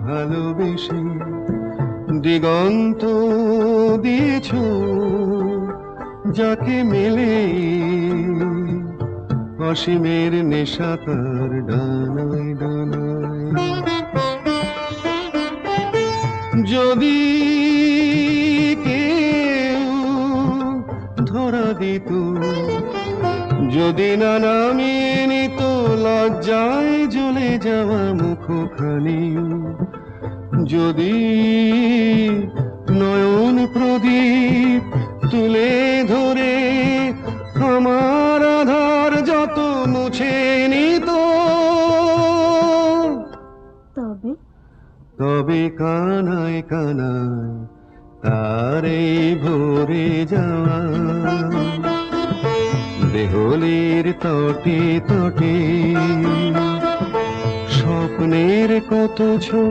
ভালোবেসে দিগন্ত দিয়েছ যাকে মেলে অসীমের নেশা তার ডানায় ডানায়। যদি কেউ ধরা দিত, যদি না নামিয়ে নিত লজ্জায় জ্বলে যাওয়া মুখখানি, যদি নয়ন প্রদীপ তুলে ধরে আমার আধার যত মুছে নিত, তবে তবে কানায় কানায় তারে ভরে যাওয়া দেহলির তটে তটে স্বপ্নের কত ছবি